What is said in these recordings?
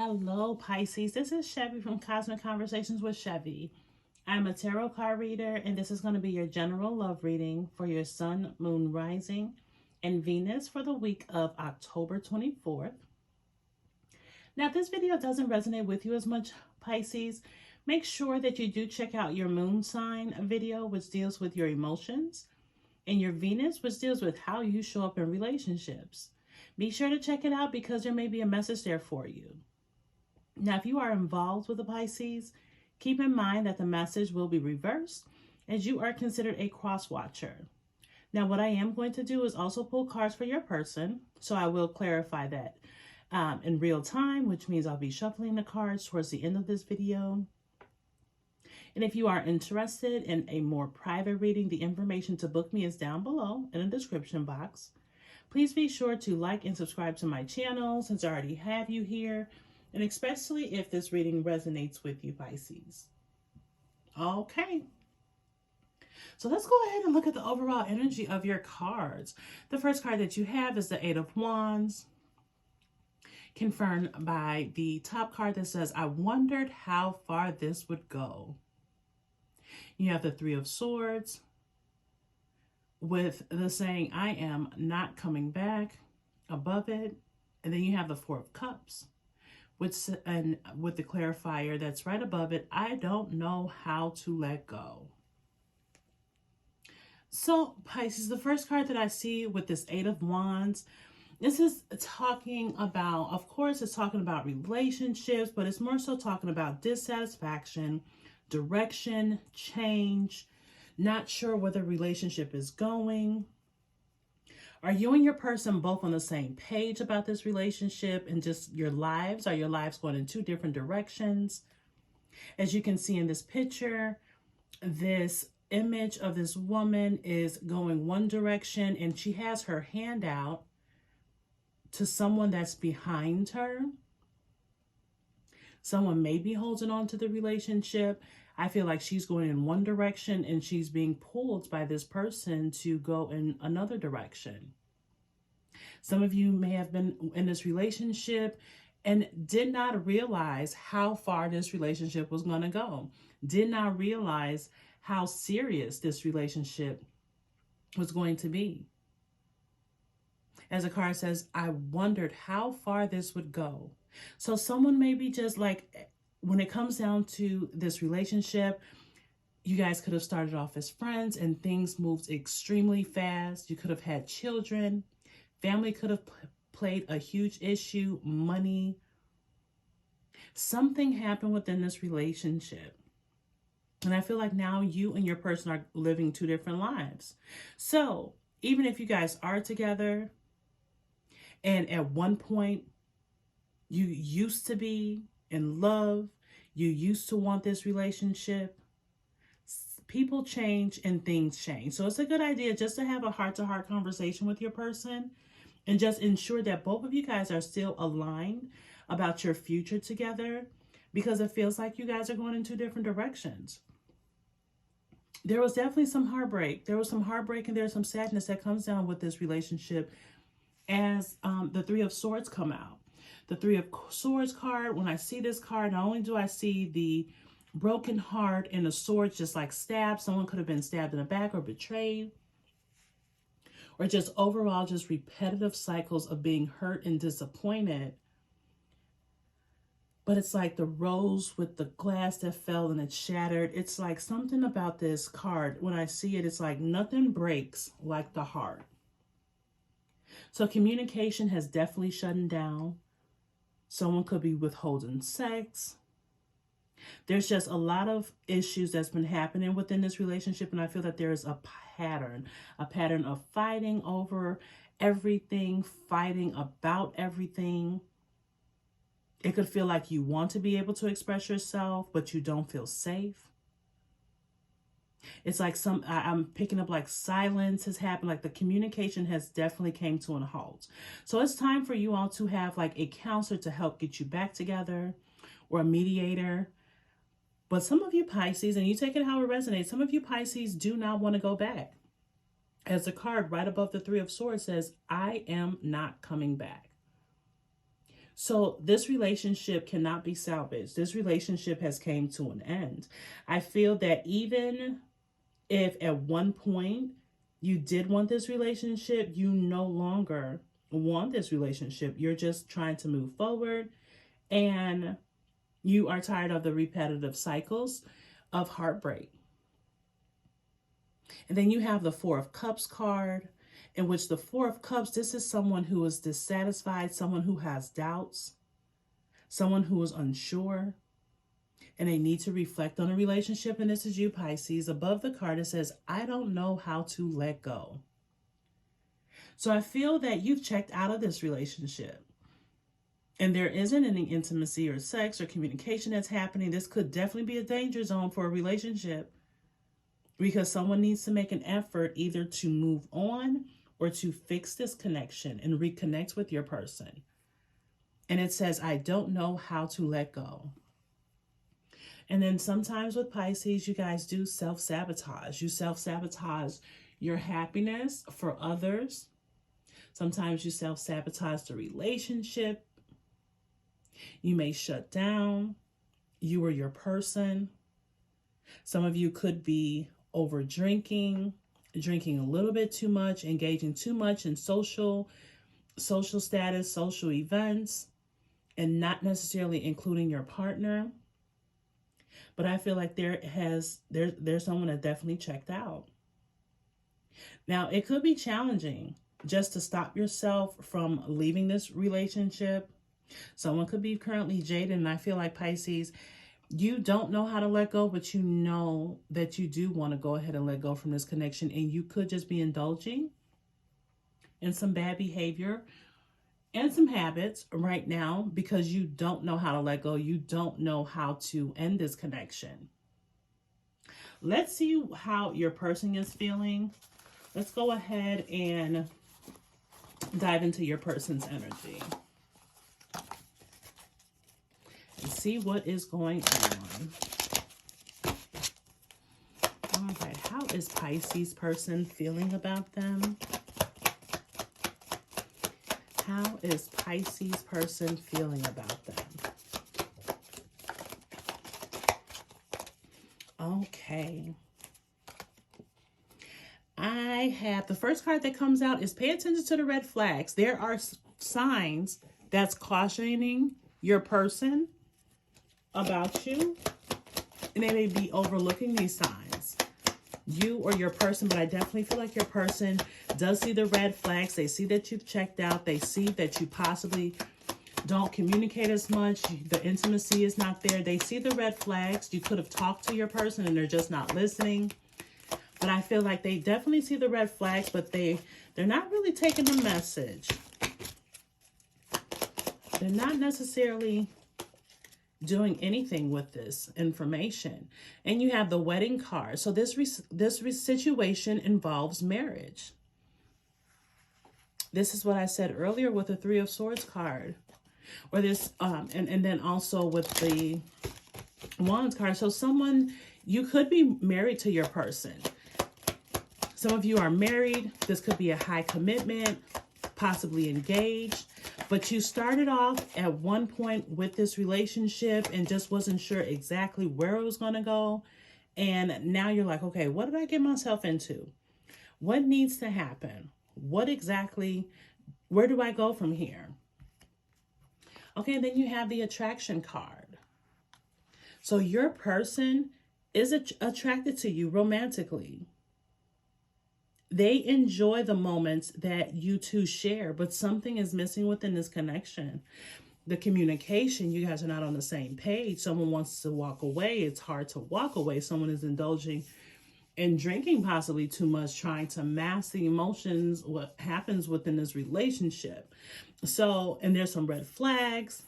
Hello, Pisces. This is Chevy from Cosmic Conversations with Chevy. I'm a tarot card reader, and this is going to be your general love reading for your Sun, Moon, Rising, and Venus for the week of October 24th. Now, if this video doesn't resonate with you as much, Pisces, make sure that you do check out your Moon sign video, which deals with your emotions, and your Venus, which deals with how you show up in relationships. Be sure to check it out because there may be a message there for you. Now, if you are involved with the Pisces, keep in mind that the message will be reversed as you are considered a cross-watcher. Now, what I am going to do is also pull cards for your person, so I will clarify that in real time, which means I'll be shuffling the cards towards the end of this video. And if you are interested in a more private reading, the information to book me is down below in the description box. Please be sure to like and subscribe to my channel since I already have you here, and especially if this reading resonates with you, Pisces. Okay. So let's go ahead and look at the overall energy of your cards. The first card that you have is the Eight of Wands, confirmed by the top card that says, I wondered how far this would go. You have the Three of Swords with the saying, I am not coming back above it. And then you have the Four of Cups, and with the clarifier that's right above it, I don't know how to let go. So Pisces, the first card that I see with this Eight of Wands, this is talking about, of course, it's talking about relationships, but it's more so talking about dissatisfaction, direction, change, not sure where the relationship is going. Are you and your person both on the same page about this relationship and just your lives? Are your lives going in two different directions? As you can see in this picture, this image of this woman is going one direction and she has her hand out to someone that's behind her. Someone may be holding on to the relationship. I feel like she's going in one direction and she's being pulled by this person to go in another direction. Some of you may have been in this relationship and did not realize how far this relationship was going to go. Did not realize how serious this relationship was going to be. As the card says, I wondered how far this would go. So someone may be just like, when it comes down to this relationship, you guys could have started off as friends and things moved extremely fast. You could have had children. Family could have played a huge issue, money. Something happened within this relationship. And I feel like now you and your person are living two different lives. So even if you guys are together and at one point you used to be in love, you used to want this relationship, people change and things change. So it's a good idea just to have a heart-to-heart conversation with your person and just ensure that both of you guys are still aligned about your future together, because it feels like you guys are going in two different directions. There was definitely some heartbreak. There was some heartbreak and there's some sadness that comes down with this relationship as the Three of Swords come out. The Three of Swords card, when I see this card, not only do I see the broken heart and the sword just like stabbed. Someone could have been stabbed in the back or betrayed. Or just overall just repetitive cycles of being hurt and disappointed. But it's like the rose with the glass that fell and it shattered. It's like something about this card. When I see it, it's like nothing breaks like the heart. So communication has definitely shut down. Someone could be withholding sex. There's just a lot of issues that's been happening within this relationship. And I feel that there is a pattern of fighting over everything, fighting about everything. It could feel like you want to be able to express yourself, but you don't feel safe. It's like I'm picking up like silence has happened. Like the communication has definitely came to a halt. So it's time for you all to have like a counselor to help get you back together, or a mediator. But some of you Pisces, and you take it how it resonates, some of you Pisces do not want to go back. As the card right above the Three of Swords says, I am not coming back. So this relationship cannot be salvaged. This relationship has came to an end. I feel that even if at one point you did want this relationship, you no longer want this relationship. You're just trying to move forward, and you are tired of the repetitive cycles of heartbreak. And then you have the Four of Cups card, in which the Four of Cups, this is someone who is dissatisfied, someone who has doubts, someone who is unsure, and they need to reflect on a relationship. And this is you, Pisces. Above the card, it says, I don't know how to let go. So I feel that you've checked out of this relationship, and there isn't any intimacy or sex or communication that's happening. This could definitely be a danger zone for a relationship, because someone needs to make an effort either to move on or to fix this connection and reconnect with your person. And it says, I don't know how to let go. And then sometimes with Pisces, you guys do self-sabotage. You self-sabotage your happiness for others. Sometimes you self-sabotage the relationship. You may shut down you or your person. Some of you could be over drinking a little bit too much, engaging too much in social status, social events, and not necessarily including your partner. But I feel like there's someone that definitely checked out. Now, it could be challenging just to stop yourself from leaving this relationship. Someone could be currently jaded, and I feel like, Pisces, you don't know how to let go, but you know that you do want to go ahead and let go from this connection, and you could just be indulging in some bad behavior and some habits right now because you don't know how to let go. You don't know how to end this connection. Let's see how your person is feeling. Let's go ahead and dive into your person's energy and see what is going on. All right, how is Pisces person feeling about them? How is Pisces person feeling about them? Okay. I have the first card that comes out is pay attention to the red flags. There are signs that's cautioning your person about you, and they may be overlooking these signs, you or your person, but I definitely feel like your person does see the red flags. They see that you've checked out. They see that you possibly don't communicate as much. The intimacy is not there. They see the red flags. You could have talked to your person and they're just not listening. But I feel like they definitely see the red flags, but they're not really taking the message. They're not necessarily doing anything with this information. And you have the wedding card. So this situation involves marriage. This is what I said earlier with the Three of Swords card. Or this, and then also with the Wands card. So you could be married to your person. Some of you are married. This could be a high commitment, possibly engaged. But you started off at one point with this relationship and just wasn't sure exactly where it was going to go. And now you're like, okay, what did I get myself into? What needs to happen? What exactly, where do I go from here? Okay, and then you have the attraction card. So your person is attracted to you romantically. They enjoy the moments that you two share, but something is missing within this connection. The communication, you guys are not on the same page. Someone wants to walk away. It's hard to walk away. Someone is indulging in drinking possibly too much, trying to mask the emotions, what happens within this relationship. So, and there's some red flags.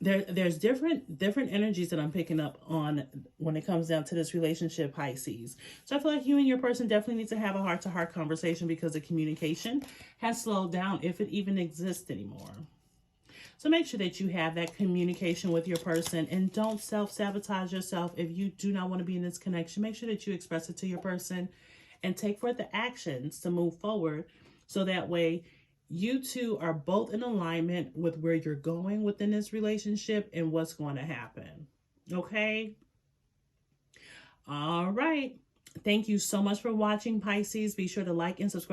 There's different energies that I'm picking up on when it comes down to this relationship, Pisces. So I feel like you and your person definitely need to have a heart-to-heart conversation because the communication has slowed down, if it even exists anymore. So make sure that you have that communication with your person and don't self-sabotage yourself. If you do not want to be in this connection, make sure that you express it to your person and take forth the actions to move forward. So that way you two are both in alignment with where you're going within this relationship and what's going to happen. Okay? All right. Thank you so much for watching, Pisces. Be sure to like and subscribe.